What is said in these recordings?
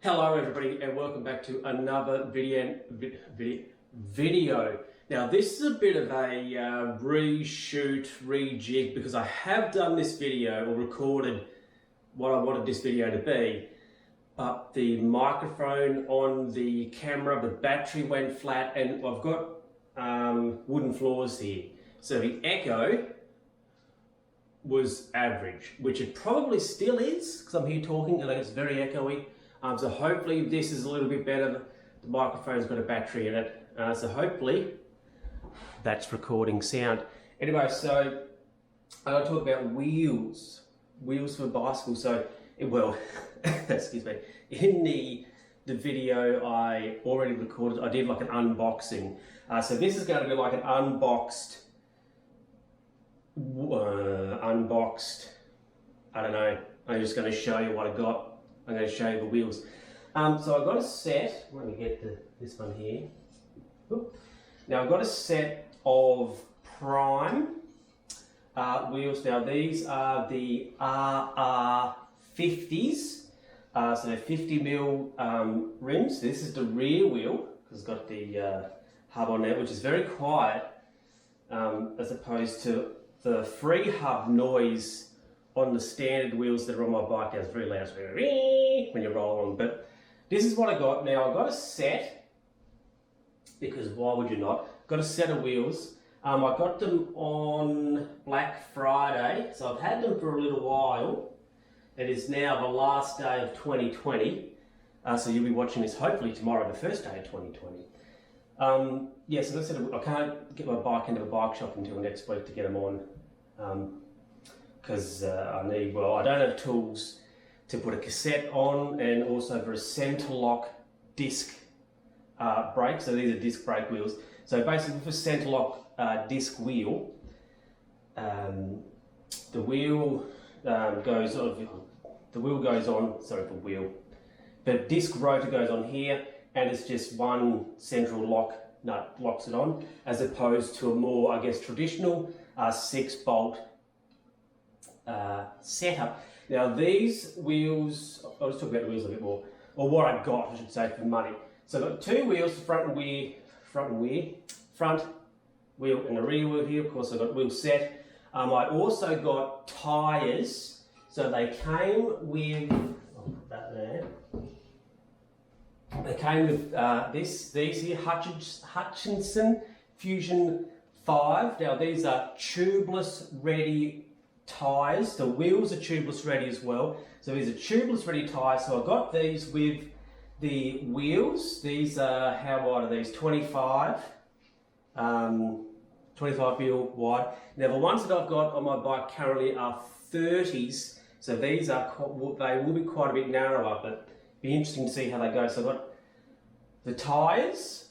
Hello everybody and welcome back to another video. Now this is a bit of a reshoot, rejig, because I have done this video or recorded what I wanted this video to be, but the microphone on the camera, the battery went flat, and I've got wooden floors here. So the echo was average, which it probably still is because I'm here talking and it's very echoey. So hopefully this is a little bit better. The microphone's got a battery in it, so hopefully that's recording sound. Anyway, so I'm going to talk about wheels for bicycles. So, well, excuse me, in the video I already recorded, I did like an unboxing. So this is going to be like an unboxed, I don't know, I'm just going to show you what I got. I'm going to show you the wheels. So I've got a set, let me get this one here. Oop. Now I've got a set of Prime wheels. Now these are the RR50s. So they're 50mm rims. This is the rear wheel, because it's got the hub on there, which is very quiet, as opposed to the free hub noise on the standard wheels that are on my bike. It's very loud, it's very when you roll on. But this is what I got. Now I got a set, because why would you not? Got a set of wheels. I got them on Black Friday, so I've had them for a little while. It is now the last day of 2020, so you'll be watching this hopefully tomorrow, the first day of 2020. Yes, as I said, I can't get my bike into a bike shop until next week to get them on. Because I don't have tools to put a cassette on, and also for a center lock disc brake. So these are disc brake wheels. So basically for center lock disc wheel, the wheel goes the disc rotor goes on here, and it's just one central lock nut locks it on, as opposed to a more, I guess, traditional 6-bolt setup. Now these wheels, I'll just talk about the wheels a bit more, or what I got, I should say, for money. So I've got two wheels, front wheel and the rear wheel here. Of course, I've got wheel set. I also got tyres. So they came with, I'll put that there. They came with these here, Hutchinson Fusion 5. Now these are tubeless ready tyres. The wheels are tubeless ready as well. So these are tubeless ready tyres. So I got these with the wheels. These are, how wide are these? 25 mil wide. Now the ones that I've got on my bike currently are 30s. So these are, they will be quite a bit narrower, but be interesting to see how they go. So I've got the tyres.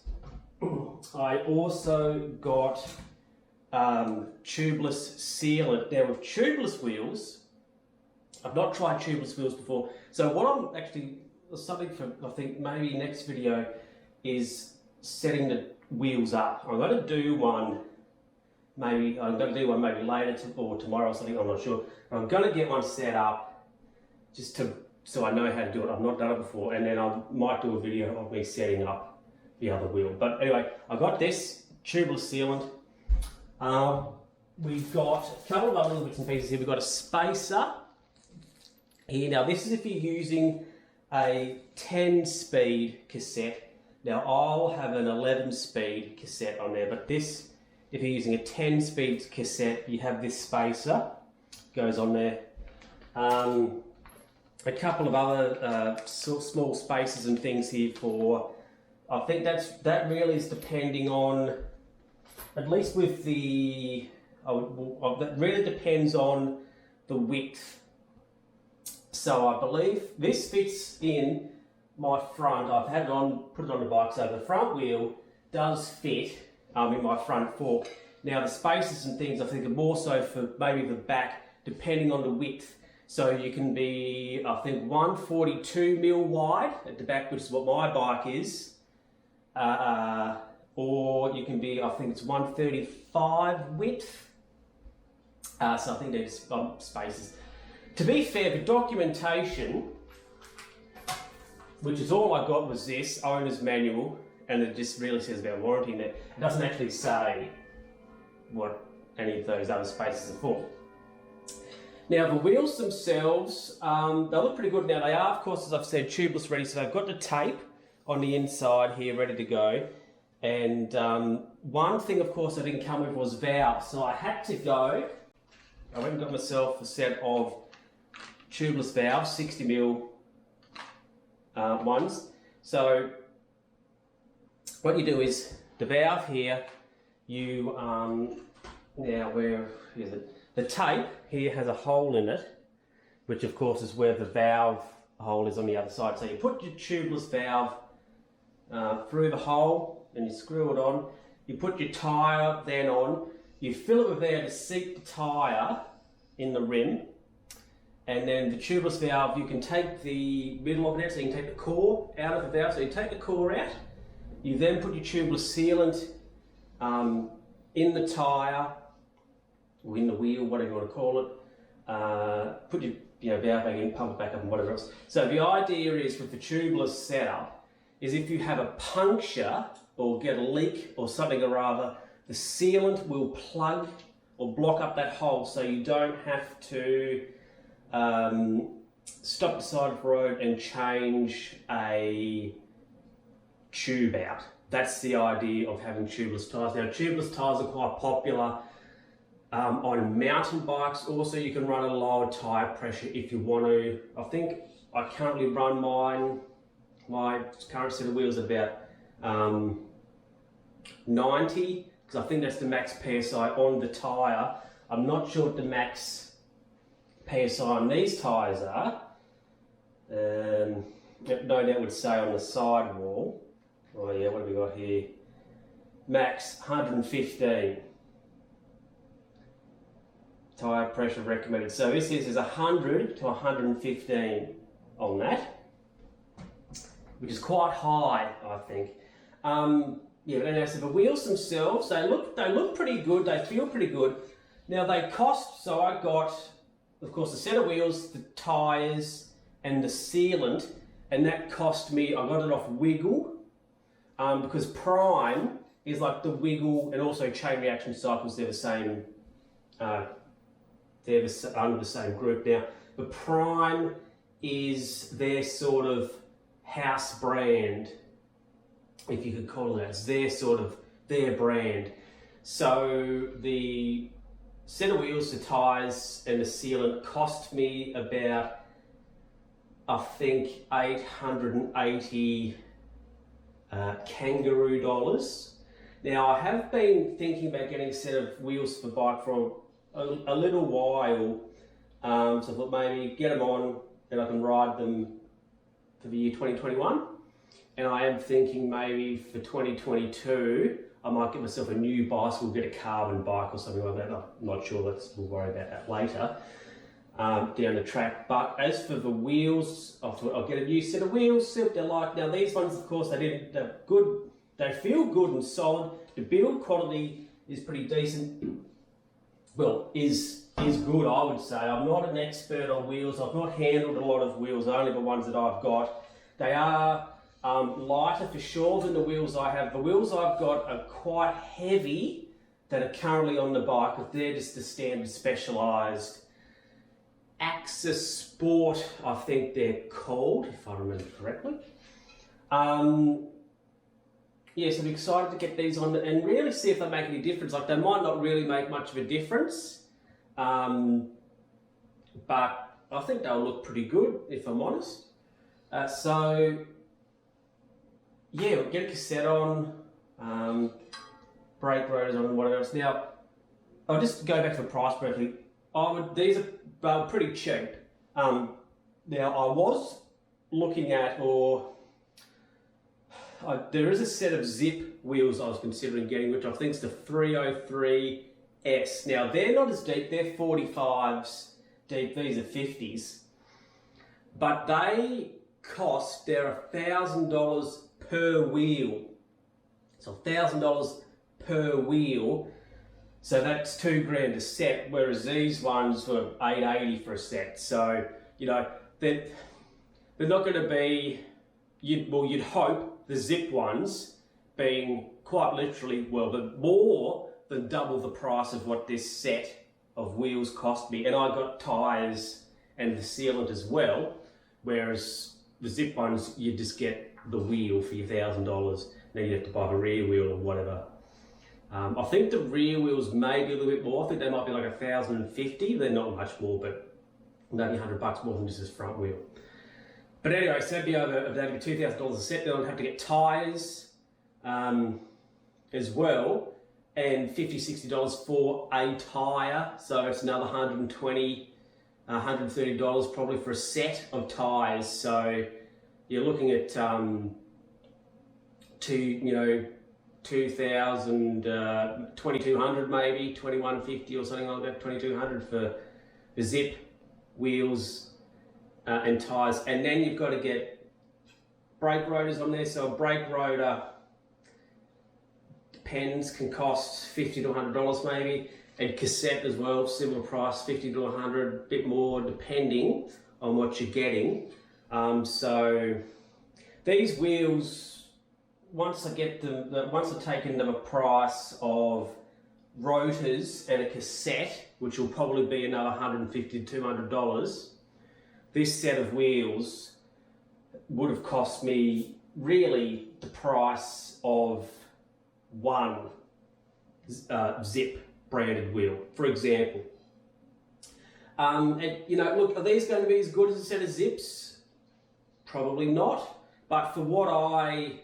I also got tubeless sealant. Now with tubeless wheels, I've not tried tubeless wheels before. So what I'm actually, something for, I think maybe next video, is setting the wheels up. I'm going to do one maybe later or tomorrow or something, I'm not sure. But I'm going to get one set up just so I know how to do it. I've not done it before, and then I might do a video of me setting up the other wheel. But anyway, I got this tubeless sealant. We've got a couple of other little bits and pieces here. We've got a spacer here. Now this is if you're using a 10-speed cassette. Now I'll have an 11-speed cassette on there, but this, if you're using a 10-speed cassette, you have this spacer, goes on there. A couple of other small spacers and things here for, I think that really is depending on, at least with the, that really depends on the width. So I believe this fits in my front. I've had it on, put it on the bike, so the front wheel does fit in my front fork. Now the spacers and things I think are more so for maybe the back, depending on the width. So you can be, I think, 142 mil wide at the back, which is what my bike is. Or you can be, I think it's 135 width. So I think there's spaces. To be fair, for documentation, which is all I got was this owner's manual, and it just really says about warranty in there. It doesn't actually say what any of those other spaces are for. Now the wheels themselves, they look pretty good. Now they are, of course, as I've said, tubeless ready, so they've got the tape on the inside here ready to go. And one thing, of course, I didn't come with was valves, so I had to go. I went and got myself a set of tubeless valves, 60mm ones. So what you do is the valve here, you now where is it? The tape here has a hole in it, which of course is where the valve hole is on the other side. So you put your tubeless valve through the hole and you screw it on. You put your tyre then on. You fill it with air to seat the tyre in the rim. And then the tubeless valve, you can take the middle of it out, so you can take the core out of the valve. So you take the core out. You then put your tubeless sealant in the tyre, or in the wheel, whatever you want to call it. Put your valve back in, pump it back up and whatever else. So the idea is with the tubeless setup, is if you have a puncture or get a leak or something or other, the sealant will plug or block up that hole, so you don't have to stop the side of the road and change a tube out. That's the idea of having tubeless tyres. Now tubeless tyres are quite popular on mountain bikes. Also you can run a lower tyre pressure if you want to. I think I currently run my current set of wheels about 90, because I think that's the max PSI on the tyre. I'm not sure what the max PSI on these tyres are. No doubt would say on the sidewall. Oh yeah, what have we got here? Max 115. Tyre pressure recommended. So this is 100 to 115 on that, which is quite high, I think. Yeah, but anyway, so the wheels themselves, they look pretty good, they feel pretty good. Now they cost, so I got, of course, the set of wheels, the tyres, and the sealant, and that cost me, I got it off Wiggle, because Prime is like the Wiggle and also Chain Reaction Cycles, they're the same, under the same group now. But Prime is their sort of house brand, if you could call it that. It's their sort of, their brand. So the set of wheels, the tyres and the sealant cost me about, I think, 880 kangaroo dollars. Now I have been thinking about getting a set of wheels for the bike for a little while, so I thought maybe get them on and I can ride them for the year 2021. And I am thinking maybe for 2022, I might get myself a new bicycle, get a carbon bike or something like that. I'm not sure, we'll worry about that later down the track. But as for the wheels, I'll get a new set of wheels, see what they're like. Now these ones, of course, they're good, they feel good and solid. The build quality is pretty decent. Well, is good, I would say. I'm not an expert on wheels. I've not handled a lot of wheels, only the ones that I've got. They are lighter for sure than the wheels I have. The wheels I've got are quite heavy that are currently on the bike, but they're just the standard specialised Axis Sport, I think they're called, if I remember correctly. Yes, I'm excited to get these on and really see if they make any difference. Like, they might not really make much of a difference, but I think they'll look pretty good, if I'm honest. So, yeah, we'll get a cassette on, brake rotors on and whatever else. Now, I'll just go back to the price briefly. These are pretty cheap. Now, I was looking at, there is a set of Zip wheels I was considering getting, which I think is the 303S. Now, they're not as deep, they're 45s deep, these are 50s. But they're $1,000 per wheel. So $1,000 per wheel. So that's $2,000 a set, whereas these ones were $880 for a set. So, you know, they're not going to be you'd hope the Zip ones being quite literally, well, but more than double the price of what this set of wheels cost me. And I got tyres and the sealant as well, whereas the Zip ones, you just get the wheel for your $1,000. Then you have to buy the rear wheel or whatever. I think the rear wheels may be a little bit more. I think they might be like $1,050. They're not much more, but maybe $100 more than just this front wheel. But anyway, so that'd be $2,000 a set. Then I'd have to get tyres as well, and $50–$60 for a tyre. So it's another $120, $130 probably for a set of tyres. So you're looking at $2,200 maybe, $2,150 or something like that, $2,200 for the Zip wheels and tyres. And then you've got to get brake rotors on there. So a brake rotor, depends, can cost $50 to $100 maybe, and cassette as well, similar price, $50 to $100, a bit more depending on what you're getting. So these wheels, once I've taken them a price of rotors and a cassette, which will probably be another $150 to $200, this set of wheels would have cost me really the price of one Zip branded wheel, for example. And look, are these going to be as good as a set of Zips? Probably not. But for what I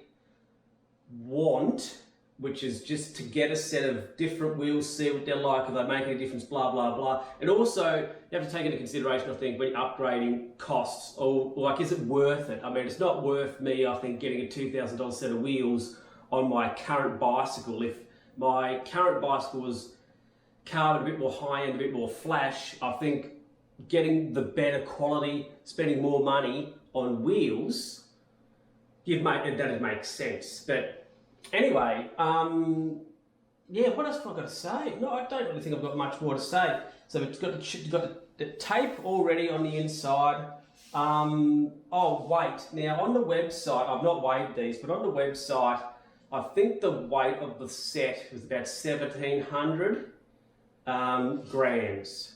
want, which is just to get a set of different wheels, see what they're like, if they make any difference, blah, blah, blah. And also, you have to take into consideration, I think, when you're upgrading costs, or like, is it worth it? I mean, it's not worth me, I think, getting a $2,000 set of wheels on my current bicycle. If my current bicycle was carbon, a bit more high-end, a bit more flash, I think getting the better quality, spending more money on wheels, that'd make sense. But anyway, yeah, what else have I got to say? No, I don't really think I've got much more to say. So it's got the tape already on the inside. Oh, weight. Now on the website, I've not weighed these, but on the website, I think the weight of the set was about 1,700 grams.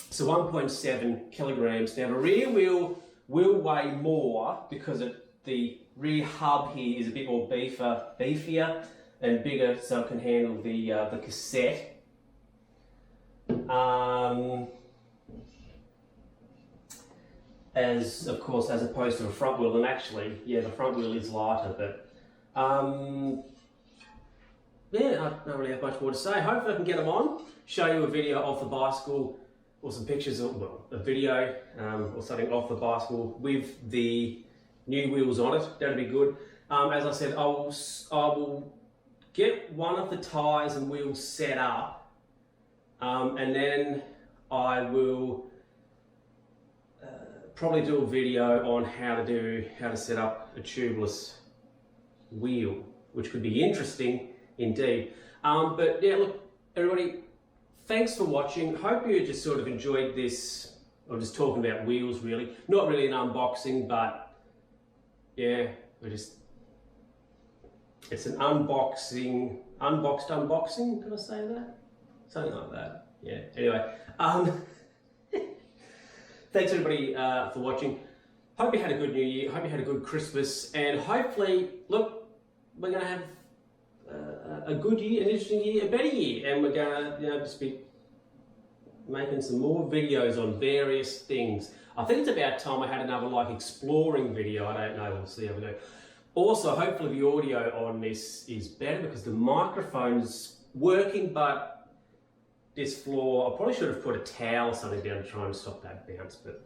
So 1.7 kilograms. Now the rear wheel will weigh more because the rear hub here is a bit more beefier and bigger, so it can handle the cassette. As opposed to a front wheel, and actually, yeah, the front wheel is lighter, but yeah, I don't really have much more to say. Hopefully I can get them on, show you a video of the bicycle, or some pictures, or well, a video or something off the bicycle with the new wheels on it. That'd be good. As I said, I will get one of the tyres and wheels set up, and then I will probably do a video on how to set up a tubeless wheel, which could be interesting indeed. But yeah, look, everybody, thanks for watching. Hope you just sort of enjoyed this. I'm just talking about wheels, really. Not really an unboxing, but yeah, it's an unboxed unboxing. Can I say that? Something like that. Yeah. Anyway, thanks everybody for watching. Hope you had a good New Year. Hope you had a good Christmas, and hopefully, look, we're gonna have a good year, an interesting year, a better year, and we're gonna just be making some more videos on various things. I think it's about time I had another like exploring video. I don't know, we'll see how we go. Also, hopefully the audio on this is better because the microphone's working, but this floor, I probably should have put a towel or something down to try and stop that bounce, but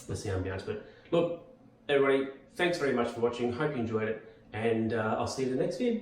the sound bounce. But look, everybody, thanks very much for watching. Hope you enjoyed it, and I'll see you in the next video.